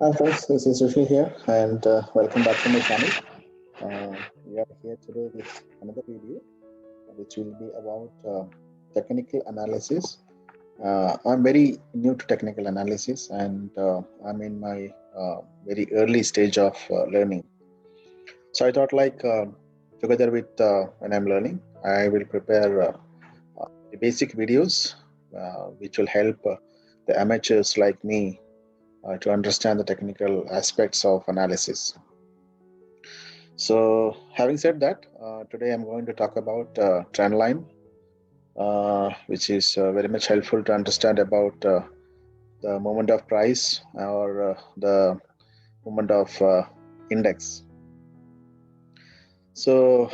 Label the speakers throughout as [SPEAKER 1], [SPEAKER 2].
[SPEAKER 1] Hi folks, this is Sushil here and welcome back to my channel. We are here today with another video which will be about technical analysis. I'm very new to technical analysis and I'm in my very early stage of learning. So I thought together with when I'm learning, I will prepare the basic videos which will help the amateurs like me to understand the technical aspects of analysis. So, having said that, today I'm going to talk about trendline, which is very much helpful to understand about the movement of price or the movement of index. So,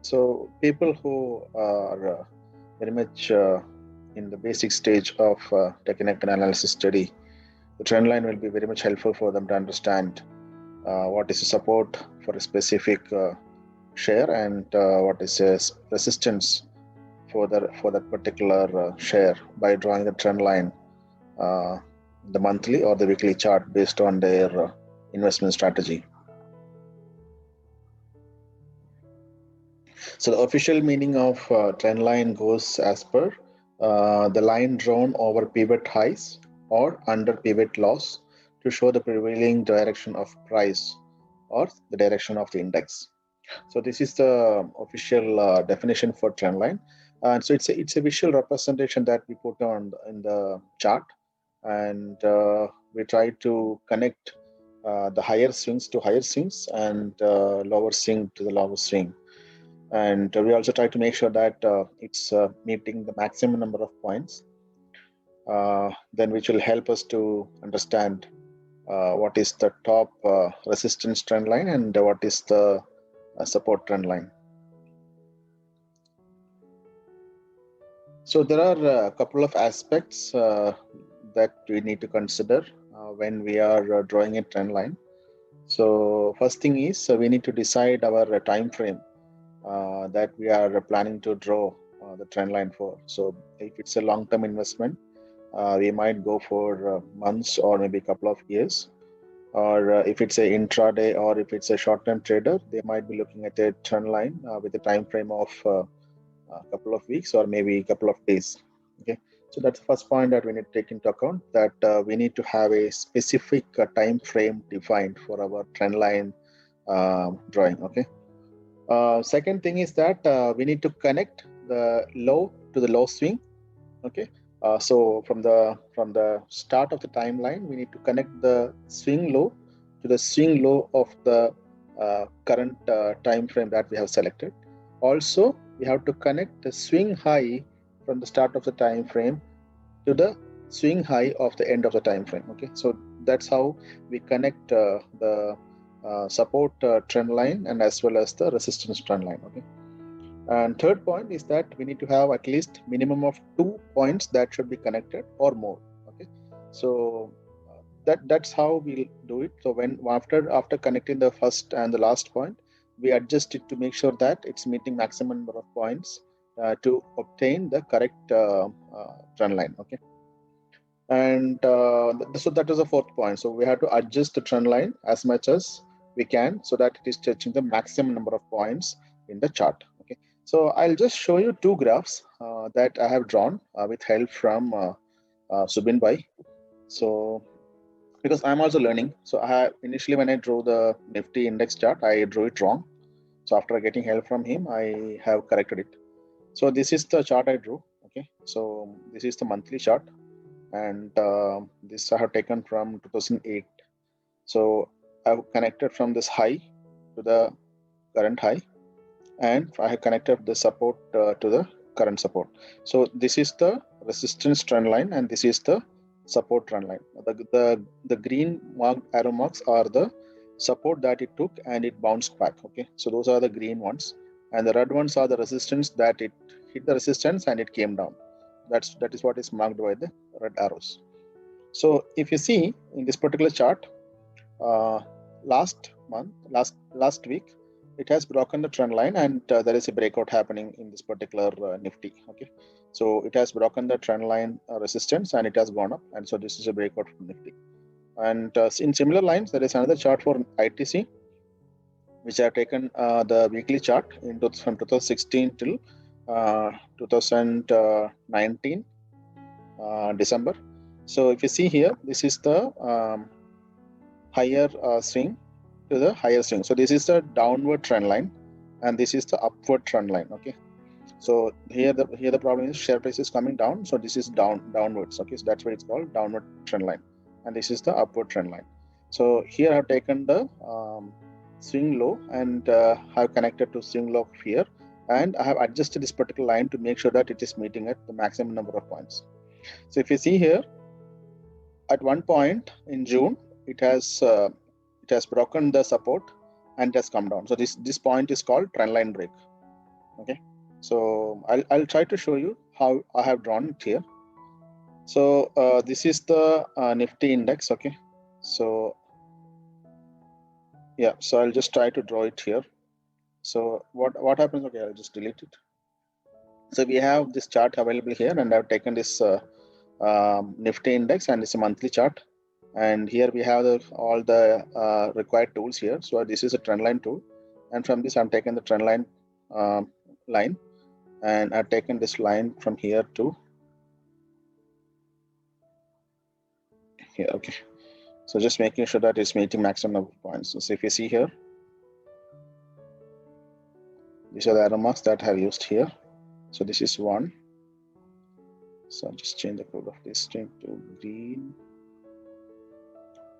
[SPEAKER 1] so people who are very much in the basic stage of technical analysis study, the trend line will be very much helpful for them to understand what is the support for a specific share and what is a resistance for that particular share by drawing the trend line, uh, the monthly or the weekly chart based on their investment strategy. So the official meaning of trend line goes as per the line drawn over pivot highs or under pivot lows to show the prevailing direction of price or the direction of the index. So this is the official definition for trend line. And so it's a visual representation that we put on in the chart, and we try to connect the higher swings to higher swings and lower swing to the lower swing. And we also try to make sure that it's meeting the maximum number of points, then which will help us to understand what is the top resistance trend line and what is the support trend line. So there are a couple of aspects that we need to consider when we are drawing a trend line. So first thing is we need to decide our time frame that we are planning to draw the trend line for. So if it's a long-term investment, we might go for months or maybe a couple of years. Or if it's a intraday or if it's a short-term trader, they might be looking at a trend line with a time frame of a couple of weeks or maybe a couple of days. Okay, so that's the first point that we need to take into account, that we need to have a specific time frame defined for our trend line drawing. Okay. Second thing is that we need to connect the low to the low swing. Okay. So from the start of the timeline, we need to connect the swing low to the swing low of the current time frame that we have selected. Also, we have to connect the swing high from the start of the time frame to the swing high of the end of the time frame. Okay, so that's how we connect the support trend line and as well as the resistance trend line. Okay. And third point is that we need to have at least minimum of 2 points that should be connected or more. Okay, so that's how we'll do it. So when after connecting the first and the last point, we adjust it to make sure that it's meeting maximum number of points to obtain the correct trend line. Okay, and so that is the fourth point. So we have to adjust the trend line as much as we can so that it is touching the maximum number of points in the chart. Okay, so I'll just show you two graphs that I have drawn with help from Subin Bhai. So because I'm also learning, so I have, initially when I drew the Nifty index chart, I drew it wrong. So after getting help from him, I have corrected it. So this is the chart I drew. Okay, so this is the monthly chart, and this I have taken from 2008. So I've connected from this high to the current high, and I have connected the support to the current support. So this is the resistance trend line, and this is the support trend line. The green marked arrow marks are the support that it took and it bounced back. Okay, so those are the green ones, and the red ones are the resistance that it hit the resistance and it came down. That is what is marked by the red arrows. So if you see in this particular chart, uh, last week, it has broken the trend line, and there is a breakout happening in this particular Nifty. Okay, so it has broken the trend line resistance and it has gone up, and so this is a breakout from Nifty. And in similar lines, there is another chart for ITC, which I have taken the weekly chart from 2016 till 2019 December. So if you see here, this is the higher swing to the higher swing. So this is the downward trend line, and this is the upward trend line. Okay. So here the problem is share price is coming down. So this is downwards. Okay. So that's why it's called downward trend line, and this is the upward trend line. So here I have taken the swing low and have connected to swing low here, and I have adjusted this particular line to make sure that it is meeting at the maximum number of points. So if you see here, at one point in June, it has broken the support and has come down. So this point is called trendline break. Okay, so I'll try to show you how I have drawn it here. So this is the Nifty index. Okay, so yeah, so I'll just try to draw it here. So what happens? Okay, I'll just delete it. So we have this chart available here, and I've taken this Nifty index, and it's a monthly chart. And here we have all the required tools here. So this is a trendline tool, and from this I'm taking the trendline line, and I've taken this line from here to here. Okay, so just making sure that it's meeting maximum number of points. So if you see here, these are the arrow marks that I have used here. So this is one. So I'll just change the color of this string to green.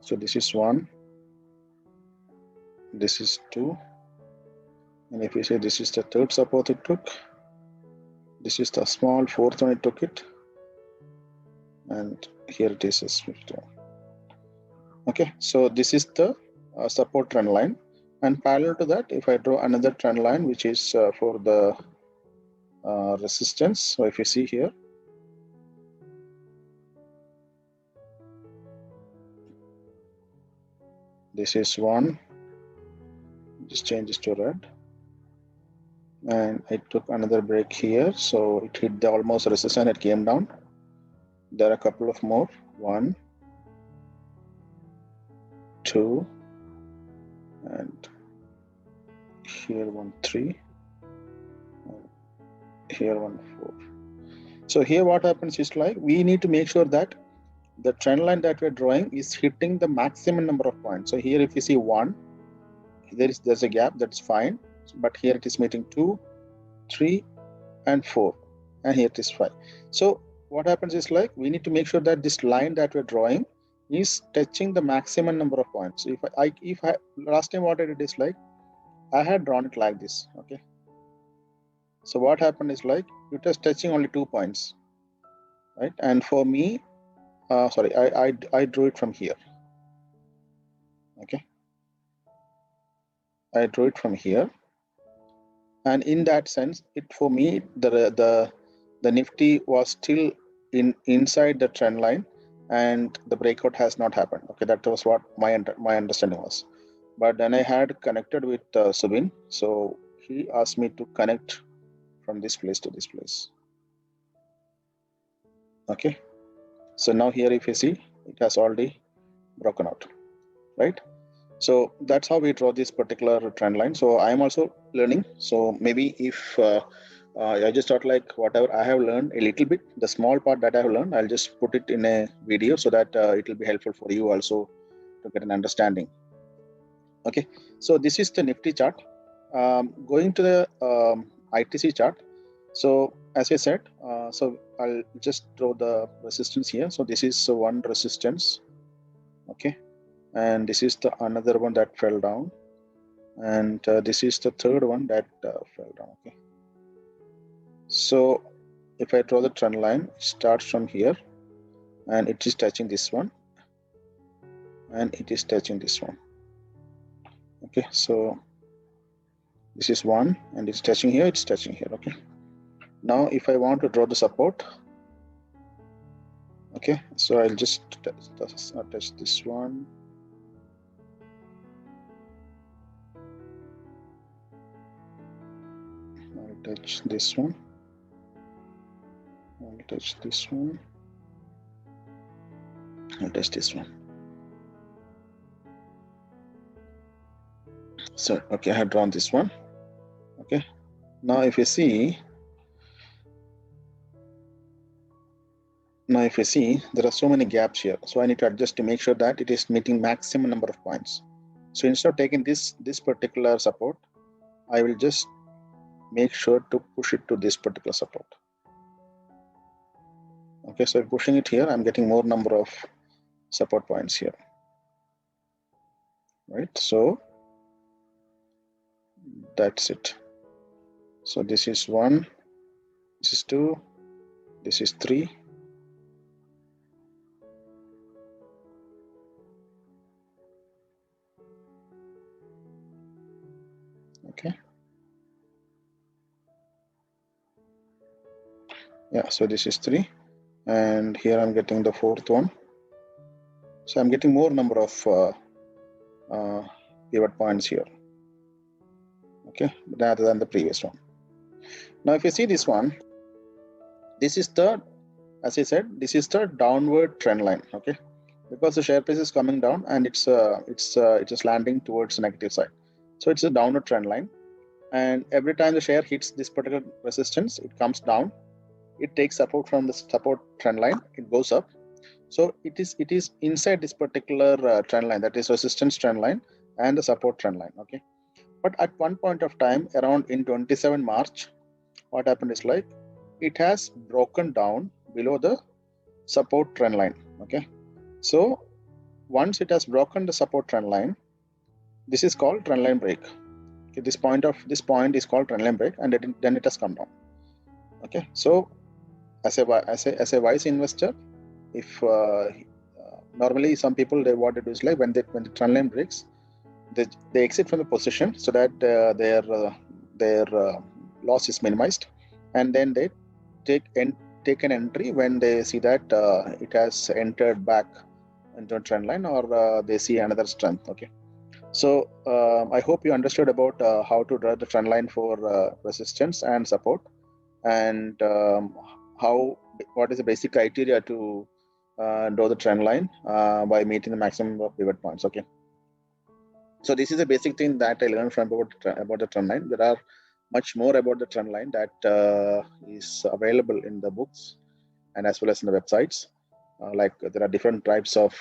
[SPEAKER 1] So this is one. This is two. And if you say this is the third support it took, this is the small fourth one it took it, and here it is as 51. Okay, so this is the support trend line, and parallel to that, if I draw another trend line which is for the resistance. So if you see here, this is one, just change this to red, and it took another break here, so it hit the almost resistance, it came down. There are a couple of more, 1, 2, and here 1, 3, and here 1, 4. So here what happens is, like, we need to make sure that the trend line that we're drawing is hitting the maximum number of points. So here if you see 1, there's a gap, that's fine, but here it is meeting 2, 3, and 4, and here it is 5. So what happens is, like, we need to make sure that this line that we're drawing is touching the maximum number of points. So if I last time what I did is, like, I had drawn it like this. Okay, so what happened is, like, it was touching only 2 points, right? And for me, sorry, I drew it from here. Okay, I drew it from here, and in that sense, it for me the Nifty was still inside the trend line, and the breakout has not happened. Okay, that was what my understanding was. But then I had connected with Subin, so he asked me to connect from this place to this place. Okay, so now here if you see, it has already broken out, right? So that's how we draw this particular trend line. So I am also learning. So maybe if I just thought, like, whatever I have learned a little bit, the small part that I have learned, I'll just put it in a video so that it will be helpful for you also to get an understanding. Okay, so this is the Nifty chart. Going to the ITC chart. So as I said, so I'll just draw the resistance here. So this is one resistance. Okay, and this is the another one that fell down, and this is the third one that fell down. Okay, so if I draw the trend line, it starts from here, and it is touching this one, and it is touching this one. Okay, so this is one, and it's touching here, it's touching here. Okay, now if I want to draw the support, okay, so I'll just touch this one. I'll touch this one. I'll touch this one. I'll touch this one. So, okay, I have drawn this one. Okay, now if you see, there are so many gaps here. So I need to adjust to make sure that it is meeting maximum number of points. So instead of taking this particular support, I will just make sure to push it to this particular support. Okay, so pushing it here, I'm getting more number of support points here. Right, so that's it. So this is 1, this is 2, this is 3. Okay. Yeah, so this is 3. And here I'm getting the 4th one. So I'm getting more number of pivot points here. Okay, rather than the previous one. Now, if you see this one, this is the, as I said, this is the downward trend line. Okay, because the share price is coming down and it's just landing towards the negative side. So it's a downward trend line, and every time the share hits this particular resistance, it comes down. It takes support from the support trend line. It goes up. So it is inside this particular trend line, that is resistance trend line and the support trend line. Okay, but at one point of time, around in 27 March, what happened is like it has broken down below the support trend line. Okay, so once it has broken the support trend line, this is called trend line break. Okay, this point is called trend line break, and then it has come down. Okay, so as a wise investor, if normally some people, what they do is like when the trend line breaks, they exit from the position so that their loss is minimized, and then they take an entry when they see that it has entered back into a trend line, or they see another strength. Okay, so I hope you understood about how to draw the trend line for resistance and support, and what is the basic criteria to draw the trend line by meeting the maximum of pivot points. Okay, so this is a basic thing that I learned from about the trend line. There are much more about the trend line that is available in the books and as well as in the websites. Like there are different types of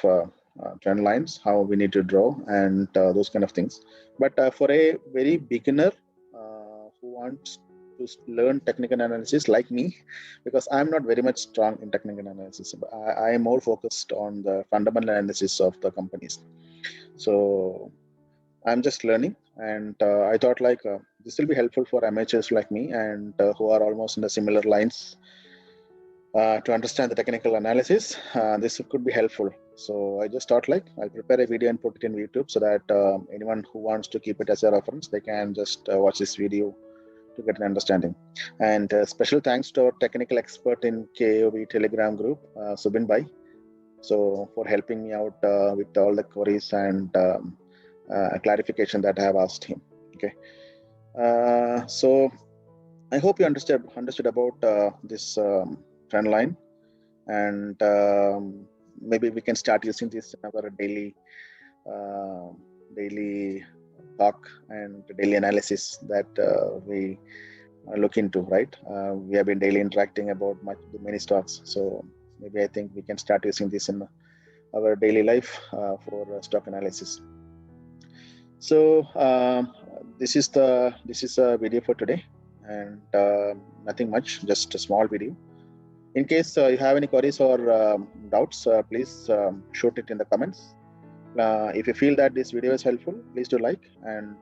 [SPEAKER 1] trend lines, how we need to draw, and those kind of things. But for a very beginner who wants to learn technical analysis like me, because I'm not very much strong in technical analysis, I am more focused on the fundamental analysis of the companies. So I'm just learning, and I thought like this will be helpful for amateurs like me, and who are almost in the similar lines to understand the technical analysis. This could be helpful. So I just thought like I'll prepare a video and put it in YouTube so that anyone who wants to keep it as a reference, they can just watch this video to get an understanding. And special thanks to our technical expert in KOV Telegram group, Subin Bhai, so for helping me out with all the queries and clarification that I have asked him. Okay, so I hope you understood about this trend line, and maybe we can start using this in our daily talk and daily analysis that we look into. Right, we have been daily interacting about many stocks, so maybe I think we can start using this in our daily life for stock analysis. So this is a video for today, and nothing much, just a small video. In case you have any queries or doubts, please shoot it in the comments. If you feel that this video is helpful, please do like and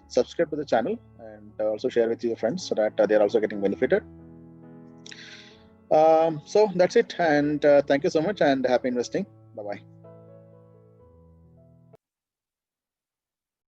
[SPEAKER 1] subscribe to the channel, and also share with your friends so that they're also getting benefited. So that's it, and thank you so much, and happy investing. Bye-bye.